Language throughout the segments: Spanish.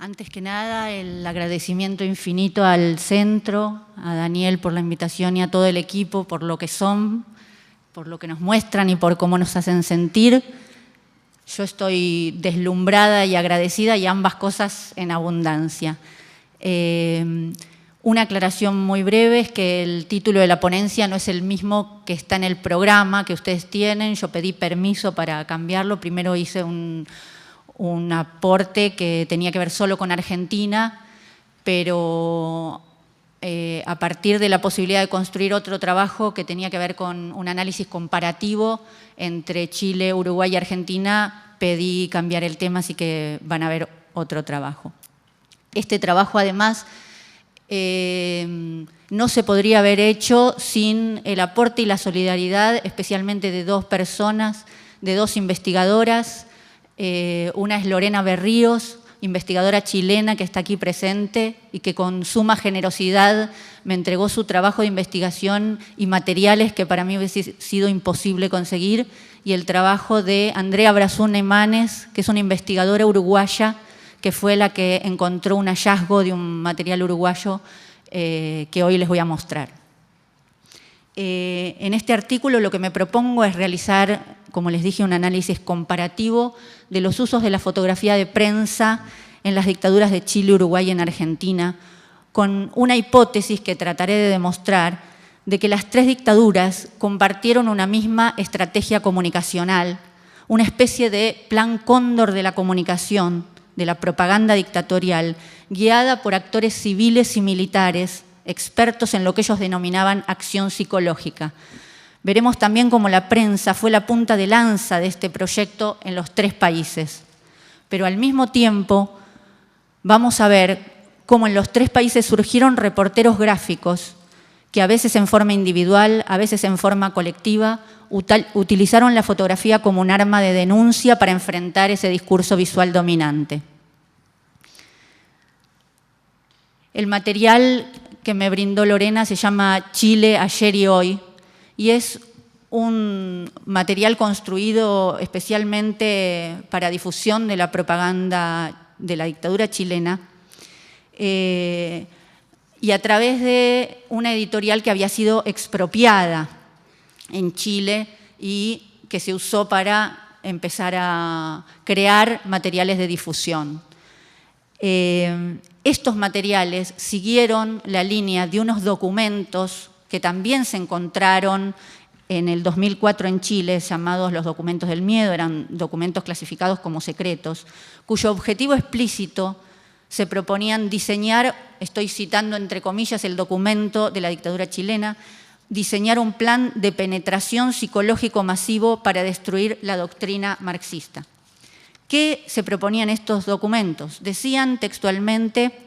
Antes que nada, el agradecimiento infinito al centro, a Daniel por la invitación y a todo el equipo por lo que son, por lo que nos muestran y por cómo nos hacen sentir. Yo estoy deslumbrada y agradecida, y ambas cosas en abundancia. Una aclaración muy breve es que el título de la ponencia no es el mismo que está en el programa que ustedes tienen. Yo pedí permiso para cambiarlo. Primero hice un aporte que tenía que ver solo con Argentina, pero a partir de la posibilidad de construir otro trabajo que tenía que ver con un análisis comparativo entre Chile, Uruguay y Argentina, pedí cambiar el tema, así que van a ver otro trabajo. Este trabajo, además, no se podría haber hecho sin el aporte y la solidaridad, especialmente de dos personas, de dos investigadoras. Una es Lorena Berríos, investigadora chilena que está aquí presente y que con suma generosidad me entregó su trabajo de investigación y materiales que para mí hubiese sido imposible conseguir, y el trabajo de Andrea Brazún Emanes, que es una investigadora uruguaya que fue la que encontró un hallazgo de un material uruguayo que hoy les voy a mostrar. En este artículo lo que me propongo es realizar, como les dije, un análisis comparativo de los usos de la fotografía de prensa en las dictaduras de Chile, Uruguay y en Argentina, con una hipótesis que trataré de demostrar de que las tres dictaduras compartieron una misma estrategia comunicacional, una especie de plan cóndor de la comunicación, de la propaganda dictatorial, guiada por actores civiles y militares, expertos en lo que ellos denominaban acción psicológica. Veremos también cómo la prensa fue la punta de lanza de este proyecto en los tres países. Pero al mismo tiempo vamos a ver cómo en los tres países surgieron reporteros gráficos que a veces en forma individual, a veces en forma colectiva, utilizaron la fotografía como un arma de denuncia para enfrentar ese discurso visual dominante. El material que me brindó Lorena se llama Chile, ayer y hoy, y es un material construido especialmente para difusión de la propaganda de la dictadura chilena, y a través de una editorial que había sido expropiada en Chile y que se usó para empezar a crear materiales de difusión. Estos materiales siguieron la línea de unos documentos que también se encontraron en el 2004 en Chile, llamados los documentos del miedo, eran documentos clasificados como secretos, cuyo objetivo explícito se proponían diseñar, estoy citando entre comillas el documento de la dictadura chilena, diseñar un plan de penetración psicológico masivo para destruir la doctrina marxista. ¿Qué se proponían estos documentos? Decían textualmente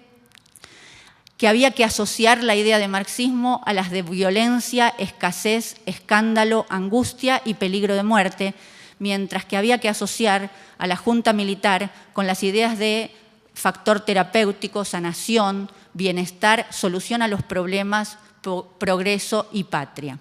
que había que asociar la idea de marxismo a las de violencia, escasez, escándalo, angustia y peligro de muerte, mientras que había que asociar a la junta militar con las ideas de factor terapéutico, sanación, bienestar, solución a los problemas, progreso y patria.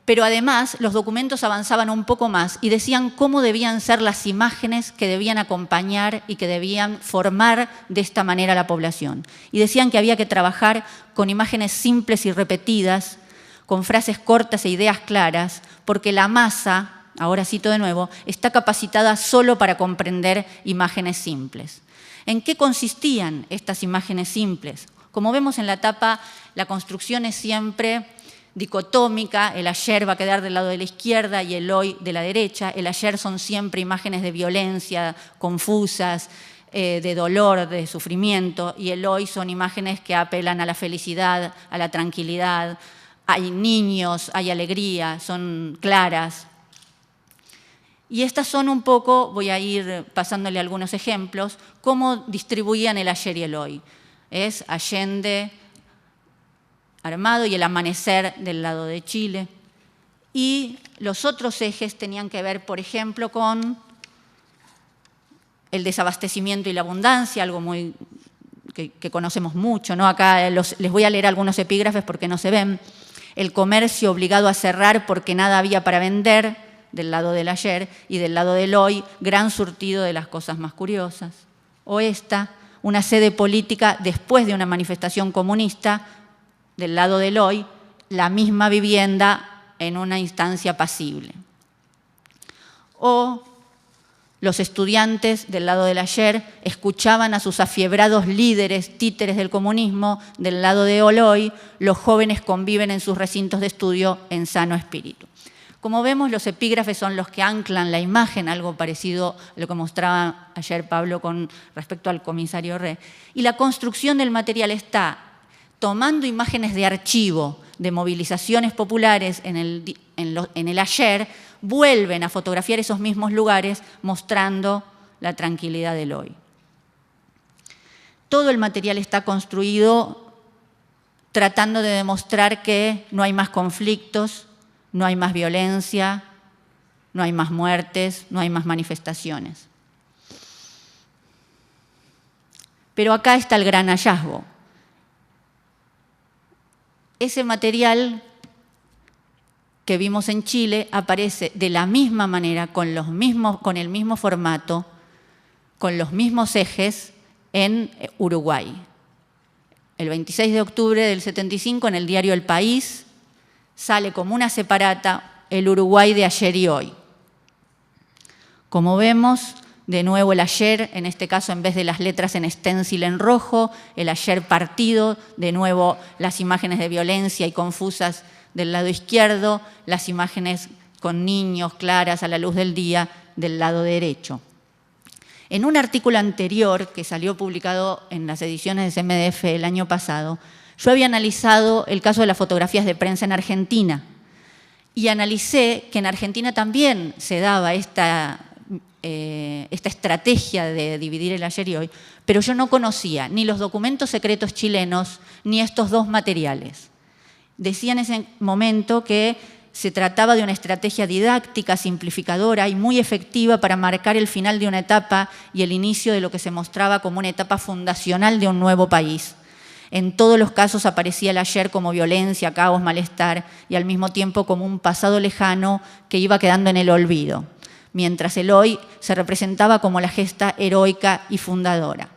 Pero además los documentos avanzaban un poco más y decían cómo debían ser las imágenes que debían acompañar y que debían formar de esta manera a la población. Y decían que había que trabajar con imágenes simples y repetidas, con frases cortas e ideas claras, porque la masa, ahora cito de nuevo, está capacitada solo para comprender imágenes simples. ¿En qué consistían estas imágenes simples? Como vemos en la tapa, la construcción es siempre dicotómica, el ayer va a quedar del lado de la izquierda y el hoy de la derecha. El ayer son siempre imágenes de violencia, confusas, de dolor, de sufrimiento, y el hoy son imágenes que apelan a la felicidad, a la tranquilidad. Hay niños, hay alegría, son claras. Y estas son un poco, voy a ir pasándole algunos ejemplos, cómo distribuían el ayer y el hoy. Es Allende armado y el amanecer del lado de Chile. Y los otros ejes tenían que ver, por ejemplo, con el desabastecimiento y la abundancia, algo muy que conocemos mucho, ¿no? Acá les voy a leer algunos epígrafes porque no se ven. El comercio obligado a cerrar porque nada había para vender, del lado del ayer, y del lado del hoy, gran surtido de las cosas más curiosas. O esta, una sede política después de una manifestación comunista, del lado del hoy, la misma vivienda en una instancia pasible. O los estudiantes del lado del ayer escuchaban a sus afiebrados líderes, títeres del comunismo, del lado de hoy, los jóvenes conviven en sus recintos de estudio en sano espíritu. Como vemos, los epígrafes son los que anclan la imagen, algo parecido a lo que mostraba ayer Pablo con respecto al comisario Re. Y la construcción del material está tomando imágenes de archivo, de movilizaciones populares en el ayer, vuelven a fotografiar esos mismos lugares mostrando la tranquilidad del hoy. Todo el material está construido tratando de demostrar que no hay más conflictos, no hay más violencia, no hay más muertes, no hay más manifestaciones. Pero acá está el gran hallazgo. Ese material que vimos en Chile aparece de la misma manera, con el mismo formato, con los mismos ejes en Uruguay. El 26 de octubre del 75, en el diario El País, sale como una separata el Uruguay de ayer y hoy. Como vemos, de nuevo el ayer, en este caso en vez de las letras en stencil en rojo, el ayer partido, de nuevo las imágenes de violencia y confusas del lado izquierdo, las imágenes con niños claras a la luz del día del lado derecho. En un artículo anterior que salió publicado en las ediciones de CMDF el año pasado, yo había analizado el caso de las fotografías de prensa en Argentina y analicé que en Argentina también se daba esta estrategia de dividir el ayer y hoy, pero yo no conocía ni los documentos secretos chilenos ni estos dos materiales. Decía en ese momento que se trataba de una estrategia didáctica, simplificadora y muy efectiva para marcar el final de una etapa y el inicio de lo que se mostraba como una etapa fundacional de un nuevo país. En todos los casos aparecía el ayer como violencia, caos, malestar y al mismo tiempo como un pasado lejano que iba quedando en el olvido, mientras el hoy se representaba como la gesta heroica y fundadora.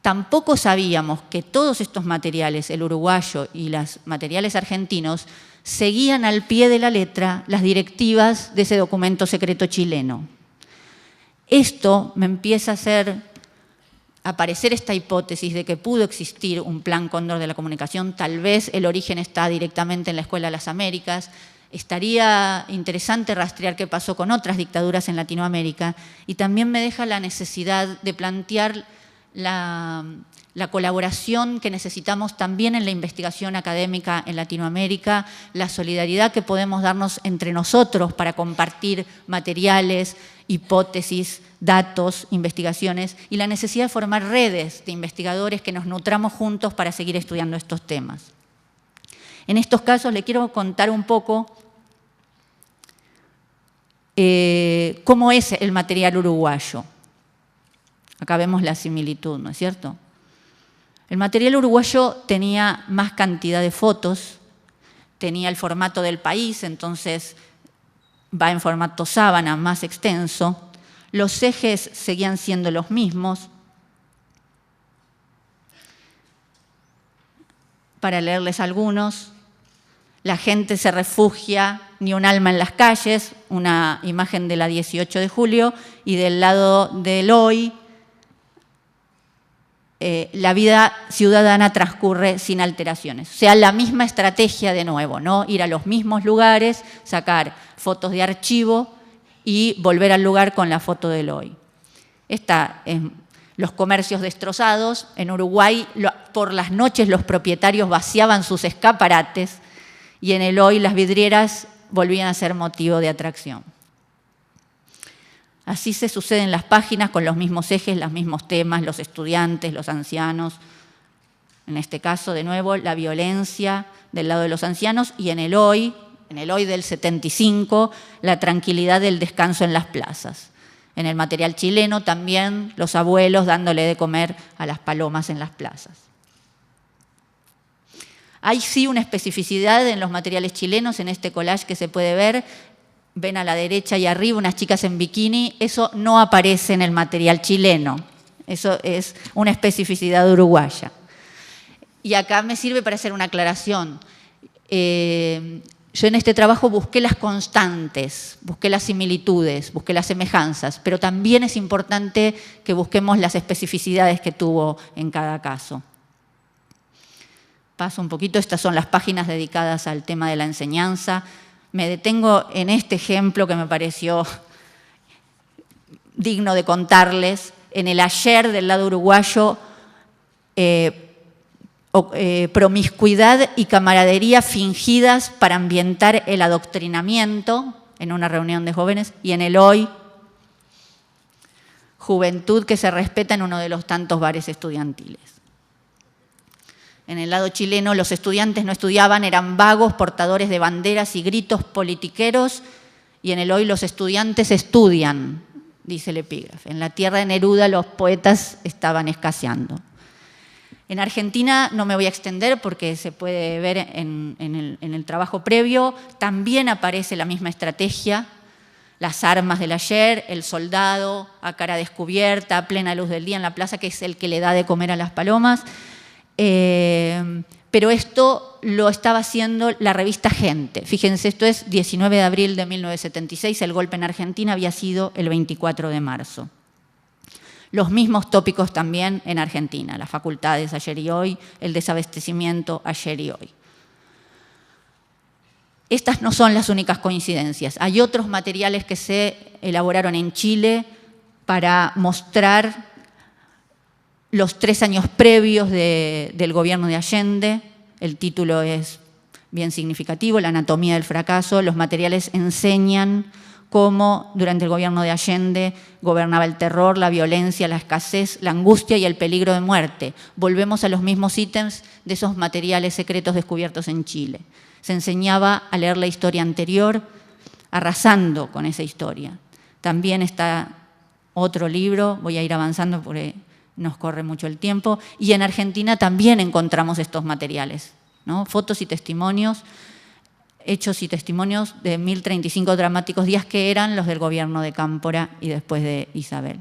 Tampoco sabíamos que todos estos materiales, el uruguayo y los materiales argentinos, seguían al pie de la letra las directivas de ese documento secreto chileno. Esto me empieza a hacer aparecer esta hipótesis de que pudo existir un plan Cóndor de la comunicación, tal vez el origen está directamente en la Escuela de las Américas. Estaría interesante rastrear qué pasó con otras dictaduras en Latinoamérica y también me deja la necesidad de plantear la colaboración que necesitamos también en la investigación académica en Latinoamérica, la solidaridad que podemos darnos entre nosotros para compartir materiales, hipótesis, datos, investigaciones y la necesidad de formar redes de investigadores que nos nutramos juntos para seguir estudiando estos temas. En estos casos le quiero contar un poco cómo es el material uruguayo. Acá vemos la similitud, ¿no es cierto? El material uruguayo tenía más cantidad de fotos, tenía el formato del país, entonces va en formato sábana, más extenso. Los ejes seguían siendo los mismos. Para leerles algunos, la gente se refugia, ni un alma en las calles, una imagen de la 18 de julio, y del lado del hoy, la vida ciudadana transcurre sin alteraciones. O sea, la misma estrategia de nuevo, ¿no? Ir a los mismos lugares, sacar fotos de archivo y volver al lugar con la foto del hoy. Los comercios destrozados. En Uruguay, por las noches los propietarios vaciaban sus escaparates y en el hoy las vidrieras volvían a ser motivo de atracción. Así se suceden las páginas con los mismos ejes, los mismos temas, los estudiantes, los ancianos. En este caso, de nuevo, la violencia del lado de los ancianos y en el hoy del 75, la tranquilidad del descanso en las plazas. En el material chileno también los abuelos dándole de comer a las palomas en las plazas. Hay sí una especificidad en los materiales chilenos, en este collage que se puede ver. ven a la derecha y arriba unas chicas en bikini, eso no aparece en el material chileno. Eso es una especificidad uruguaya. Y acá me sirve para hacer una aclaración. Yo en este trabajo busqué las constantes, busqué las similitudes, busqué las semejanzas, pero también es importante que busquemos las especificidades que tuvo en cada caso. Paso un poquito, estas son las páginas dedicadas al tema de la enseñanza. Me detengo en este ejemplo que me pareció digno de contarles. En el ayer del lado uruguayo, promiscuidad y camaradería fingidas para ambientar el adoctrinamiento en una reunión de jóvenes, y en el hoy, juventud que se respeta en uno de los tantos bares estudiantiles. En el lado chileno, los estudiantes no estudiaban, eran vagos, portadores de banderas y gritos politiqueros, y en el hoy los estudiantes estudian, dice el epígrafe. En la tierra de Neruda los poetas estaban escaseando. En Argentina no me voy a extender porque se puede ver en el trabajo previo, también aparece la misma estrategia, las armas del ayer, el soldado a cara descubierta, a plena luz del día en la plaza, que es el que le da de comer a las palomas. Pero esto lo estaba haciendo la revista Gente. Fíjense, esto es 19 de abril de 1976, el golpe en Argentina había sido el 24 de marzo. Los mismos tópicos también en Argentina, las facultades ayer y hoy, el desabastecimiento ayer y hoy. Estas no son las únicas coincidencias. Hay otros materiales que se elaboraron en Chile para mostrar los 3 años previos del gobierno de Allende. El título es bien significativo, La anatomía del fracaso. Los materiales enseñan cómo durante el gobierno de Allende gobernaba el terror, la violencia, la escasez, la angustia y el peligro de muerte. Volvemos a los mismos ítems de esos materiales secretos descubiertos en Chile. Se enseñaba a leer la historia anterior, arrasando con esa historia. También está otro libro, voy a ir avanzando porque nos corre mucho el tiempo, y en Argentina también encontramos estos materiales, ¿no? Fotos y testimonios, hechos y testimonios de 1035 dramáticos días que eran los del gobierno de Cámpora y después de Isabel.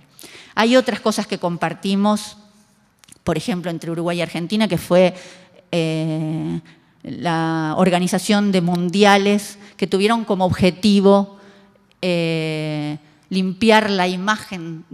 Hay otras cosas que compartimos, por ejemplo, entre Uruguay y Argentina, que fue la organización de mundiales que tuvieron como objetivo limpiar la imagen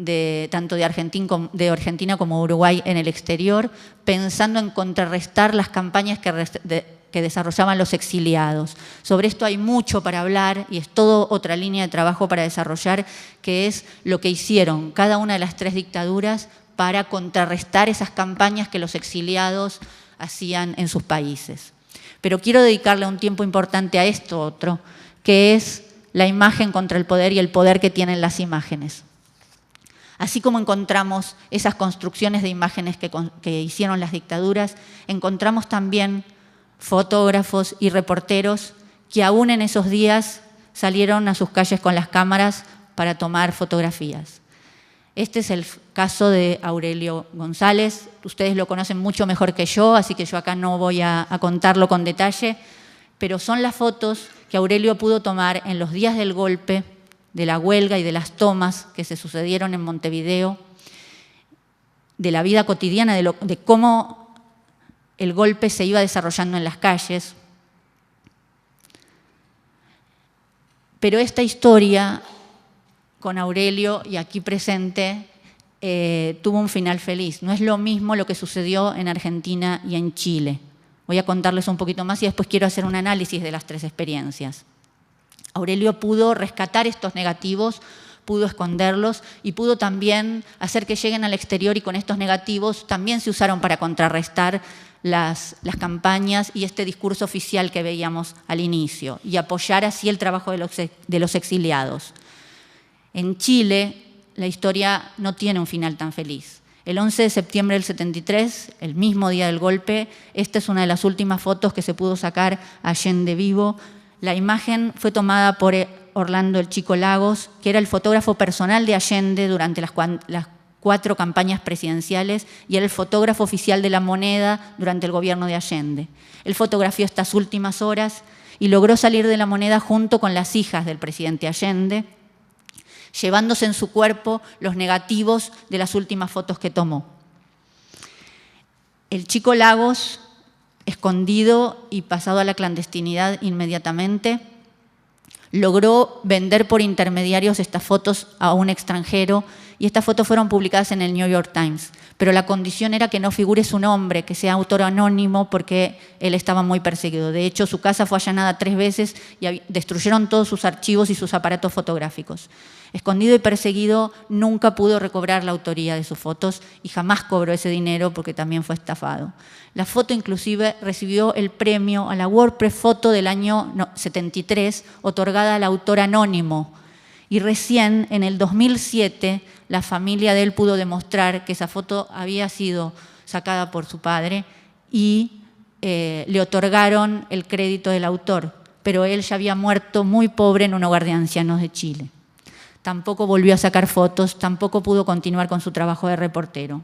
tanto de Argentina como Uruguay en el exterior, pensando en contrarrestar las campañas que desarrollaban los exiliados. Sobre esto hay mucho para hablar y es toda otra línea de trabajo para desarrollar, que es lo que hicieron cada una de las 3 dictaduras para contrarrestar esas campañas que los exiliados hacían en sus países. Pero quiero dedicarle un tiempo importante a esto otro, que es la imagen contra el poder y el poder que tienen las imágenes. Así como encontramos esas construcciones de imágenes que hicieron las dictaduras, encontramos también fotógrafos y reporteros que aún en esos días salieron a sus calles con las cámaras para tomar fotografías. Este es el caso de Aurelio González. Ustedes lo conocen mucho mejor que yo, así que yo acá no voy a contarlo con detalle, pero son las fotos que Aurelio pudo tomar en los días del golpe, de la huelga y de las tomas que se sucedieron en Montevideo, de la vida cotidiana, de cómo el golpe se iba desarrollando en las calles. Pero esta historia con Aurelio, y aquí presente, tuvo un final feliz. No es lo mismo lo que sucedió en Argentina y en Chile. Voy a contarles un poquito más y después quiero hacer un análisis de las 3 experiencias. Aurelio pudo rescatar estos negativos, pudo esconderlos y pudo también hacer que lleguen al exterior, y con estos negativos también se usaron para contrarrestar las campañas y este discurso oficial que veíamos al inicio, y apoyar así el trabajo de los exiliados. En Chile, la historia no tiene un final tan feliz. El 11 de septiembre del 73, el mismo día del golpe, esta es una de las últimas fotos que se pudo sacar a Allende vivo. La imagen fue tomada por Orlando el Chico Lagos, que era el fotógrafo personal de Allende durante las 4 campañas presidenciales y era el fotógrafo oficial de La Moneda durante el gobierno de Allende. Él fotografió estas últimas horas y logró salir de la Moneda junto con las hijas del presidente Allende, llevándose en su cuerpo los negativos de las últimas fotos que tomó. El chico Lagos, escondido y pasado a la clandestinidad inmediatamente, logró vender por intermediarios estas fotos a un extranjero y estas fotos fueron publicadas en el New York Times. Pero la condición era que no figure su nombre, que sea autor anónimo, porque él estaba muy perseguido. De hecho, su casa fue allanada 3 veces y destruyeron todos sus archivos y sus aparatos fotográficos. Escondido y perseguido, nunca pudo recobrar la autoría de sus fotos y jamás cobró ese dinero porque también fue estafado. La foto inclusive recibió el premio a la WordPress Foto del año 73, otorgada al autor anónimo. Y recién, en el 2007, la familia de él pudo demostrar que esa foto había sido sacada por su padre y le otorgaron el crédito del autor. Pero él ya había muerto muy pobre en un hogar de ancianos de Chile. Tampoco volvió a sacar fotos, tampoco pudo continuar con su trabajo de reportero.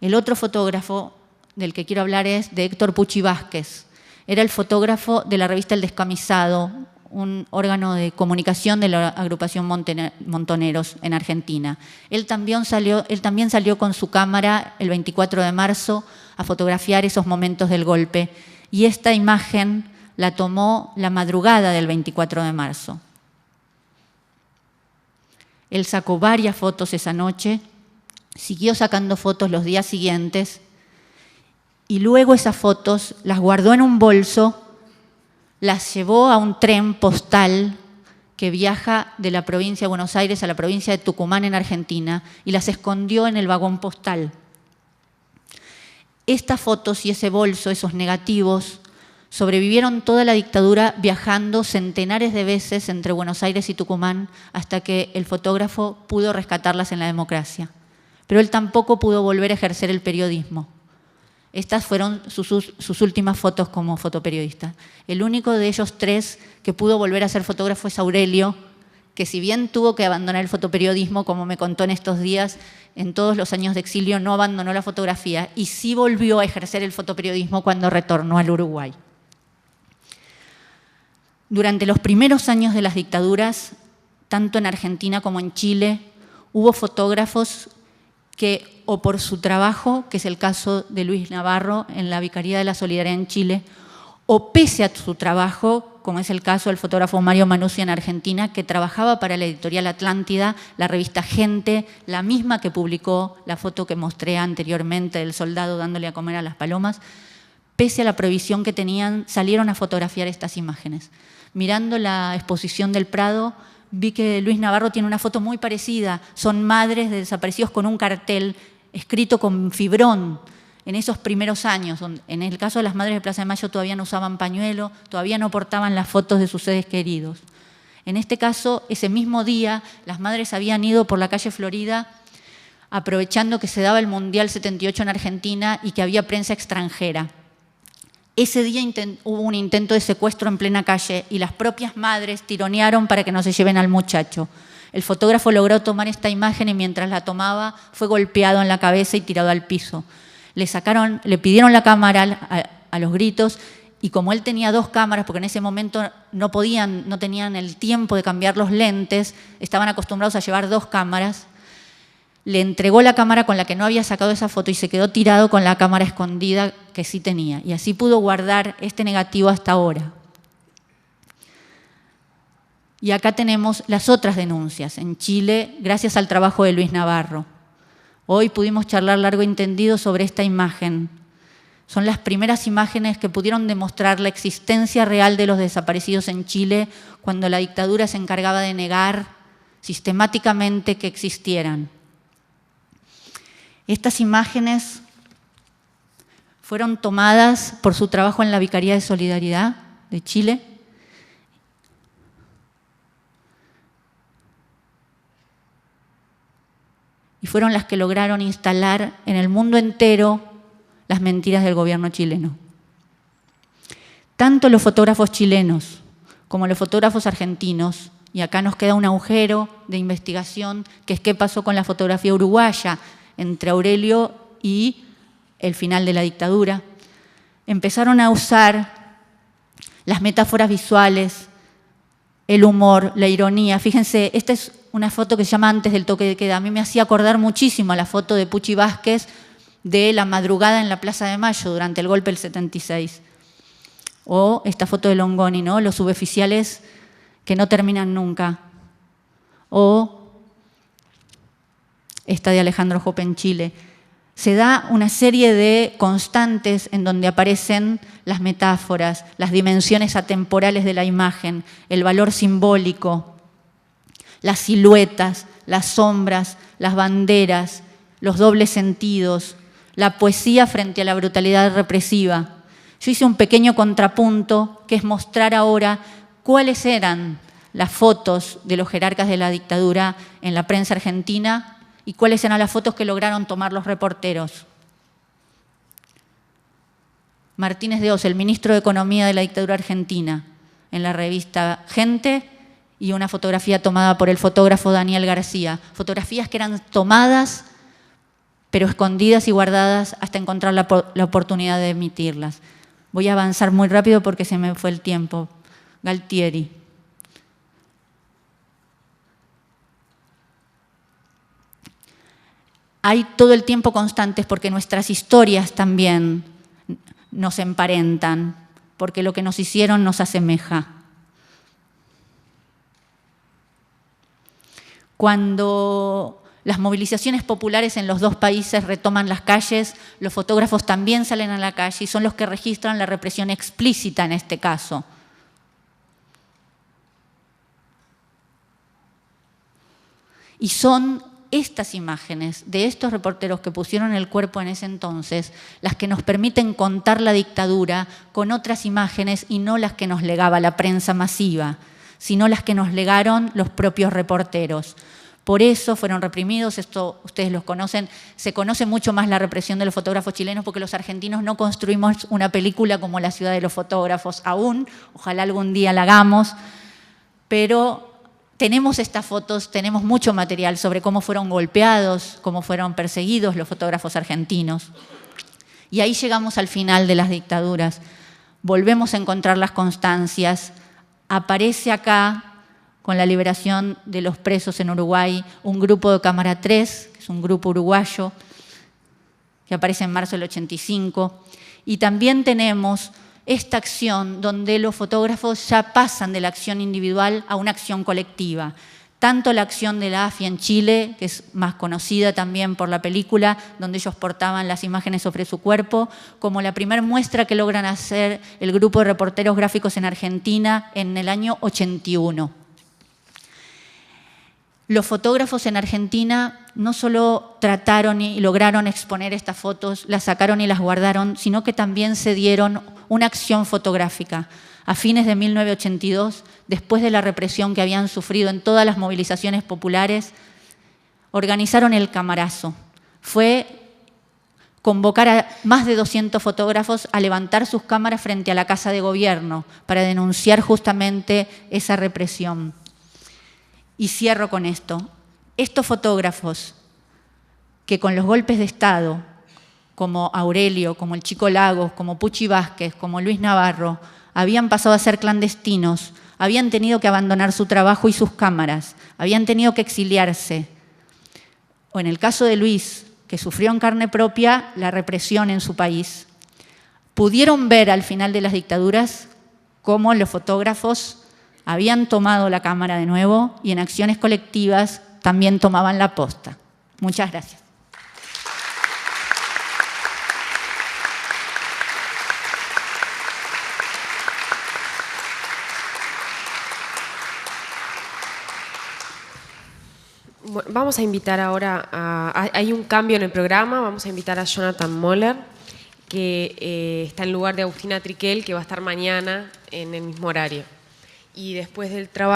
El otro fotógrafo del que quiero hablar es de Héctor Pucci Vázquez. Era el fotógrafo de la revista El Descamisado, un órgano de comunicación de la agrupación Montoneros en Argentina. Él también salió con su cámara el 24 de marzo a fotografiar esos momentos del golpe. Y esta imagen la tomó la madrugada del 24 de marzo. Él sacó varias fotos esa noche, siguió sacando fotos los días siguientes y luego esas fotos las guardó en un bolso, las llevó a un tren postal que viaja de la provincia de Buenos Aires a la provincia de Tucumán en Argentina y las escondió en el vagón postal. Estas fotos y ese bolso, esos negativos, sobrevivieron toda la dictadura viajando centenares de veces entre Buenos Aires y Tucumán hasta que el fotógrafo pudo rescatarlas en la democracia. Pero él tampoco pudo volver a ejercer el periodismo. Estas fueron sus últimas fotos como fotoperiodista. El único de ellos 3 que pudo volver a ser fotógrafo es Aurelio, que si bien tuvo que abandonar el fotoperiodismo, como me contó en estos días, en todos los años de exilio no abandonó la fotografía y sí volvió a ejercer el fotoperiodismo cuando retornó al Uruguay. Durante los primeros años de las dictaduras, tanto en Argentina como en Chile, hubo fotógrafos que, o por su trabajo, que es el caso de Luis Navarro en la Vicaría de la Solidaridad en Chile, o pese a su trabajo, como es el caso del fotógrafo Mario Manuzzi en Argentina, que trabajaba para la editorial Atlántida, la revista Gente, la misma que publicó la foto que mostré anteriormente del soldado dándole a comer a las palomas, pese a la prohibición que tenían, salieron a fotografiar estas imágenes. Mirando la exposición del Prado, vi que Luis Navarro tiene una foto muy parecida. Son madres de desaparecidos con un cartel escrito con fibrón en esos primeros años. En el caso de las madres de Plaza de Mayo todavía no usaban pañuelo, todavía no portaban las fotos de sus seres queridos. En este caso, ese mismo día, las madres habían ido por la calle Florida aprovechando que se daba el Mundial 78 en Argentina y que había prensa extranjera. Ese día hubo un intento de secuestro en plena calle y las propias madres tironearon para que no se lleven al muchacho. El fotógrafo logró tomar esta imagen y mientras la tomaba fue golpeado en la cabeza y tirado al piso. Le pidieron la cámara a los gritos y como él tenía 2 cámaras, porque en ese momento no tenían el tiempo de cambiar los lentes, estaban acostumbrados a llevar 2 cámaras, le entregó la cámara con la que no había sacado esa foto y se quedó tirado con la cámara escondida que sí tenía. Y así pudo guardar este negativo hasta ahora. Y acá tenemos las otras denuncias. En Chile, gracias al trabajo de Luis Navarro. Hoy pudimos charlar largo y tendido sobre esta imagen. Son las primeras imágenes que pudieron demostrar la existencia real de los desaparecidos en Chile cuando la dictadura se encargaba de negar sistemáticamente que existieran. Estas imágenes fueron tomadas por su trabajo en la Vicaría de Solidaridad de Chile. Y fueron las que lograron instalar en el mundo entero las mentiras del gobierno chileno. Tanto los fotógrafos chilenos como los fotógrafos argentinos, y acá nos queda un agujero de investigación, que es qué pasó con la fotografía uruguaya, entre Aurelio y el final de la dictadura, empezaron a usar las metáforas visuales, el humor, la ironía. Fíjense, esta es una foto que se llama Antes del toque de queda. A mí me hacía acordar muchísimo a la foto de Pucci Vázquez de la madrugada en la Plaza de Mayo durante el golpe del 76. O esta foto de Longoni, ¿no? Los suboficiales que no terminan nunca. O esta de Alejandro Jope en Chile. Se da una serie de constantes en donde aparecen las metáforas, las dimensiones atemporales de la imagen, el valor simbólico, las siluetas, las sombras, las banderas, los dobles sentidos, la poesía frente a la brutalidad represiva. Yo hice un pequeño contrapunto, que es mostrar ahora cuáles eran las fotos de los jerarcas de la dictadura en la prensa argentina y cuáles eran las fotos que lograron tomar los reporteros. Martínez de Oz, el ministro de Economía de la dictadura argentina, en la revista Gente, y una fotografía tomada por el fotógrafo Daniel García. Fotografías que eran tomadas, pero escondidas y guardadas hasta encontrar la oportunidad de emitirlas. Voy a avanzar muy rápido porque se me fue el tiempo. Galtieri. Hay todo el tiempo constantes porque nuestras historias también nos emparentan, porque lo que nos hicieron nos asemeja. Cuando las movilizaciones populares en los dos países retoman las calles, los fotógrafos también salen a la calle y son los que registran la represión explícita en este caso. Y son estas imágenes de estos reporteros que pusieron el cuerpo en ese entonces las que nos permiten contar la dictadura con otras imágenes y no las que nos legaba la prensa masiva, sino las que nos legaron los propios reporteros. Por eso fueron reprimidos, esto ustedes los conocen, se conoce mucho más la represión de los fotógrafos chilenos porque los argentinos no construimos una película como La ciudad de los fotógrafos aún, ojalá algún día la hagamos, pero tenemos estas fotos, tenemos mucho material sobre cómo fueron golpeados, cómo fueron perseguidos los fotógrafos argentinos. Y ahí llegamos al final de las dictaduras. Volvemos a encontrar las constancias. Aparece acá, con la liberación de los presos en Uruguay, un grupo de Cámara 3, que es un grupo uruguayo, que aparece en marzo del 85. Y también tenemos esta acción donde los fotógrafos ya pasan de la acción individual a una acción colectiva. Tanto la acción de la AFI en Chile, que es más conocida también por la película, donde ellos portaban las imágenes sobre su cuerpo, como la primera muestra que logran hacer el grupo de reporteros gráficos en Argentina en el año 81. Los fotógrafos en Argentina no solo trataron y lograron exponer estas fotos, las sacaron y las guardaron, sino que también se dieron una acción fotográfica. A fines de 1982, después de la represión que habían sufrido en todas las movilizaciones populares, organizaron el Camarazo. Fue convocar a más de 200 fotógrafos a levantar sus cámaras frente a la Casa de Gobierno para denunciar justamente esa represión. Y cierro con esto. Estos fotógrafos que con los golpes de Estado, como Aurelio, como el Chico Lagos, como Pucci Vázquez, como Luis Navarro, habían pasado a ser clandestinos, habían tenido que abandonar su trabajo y sus cámaras, habían tenido que exiliarse. O en el caso de Luis, que sufrió en carne propia la represión en su país, pudieron ver al final de las dictaduras cómo los fotógrafos habían tomado la cámara de nuevo y en acciones colectivas también tomaban la posta. Muchas gracias. Bueno, vamos a invitar ahora hay un cambio en el programa, vamos a invitar a Jonathan Moller, que está en lugar de Agustina Triquel, que va a estar mañana en el mismo horario. Y después del trabajo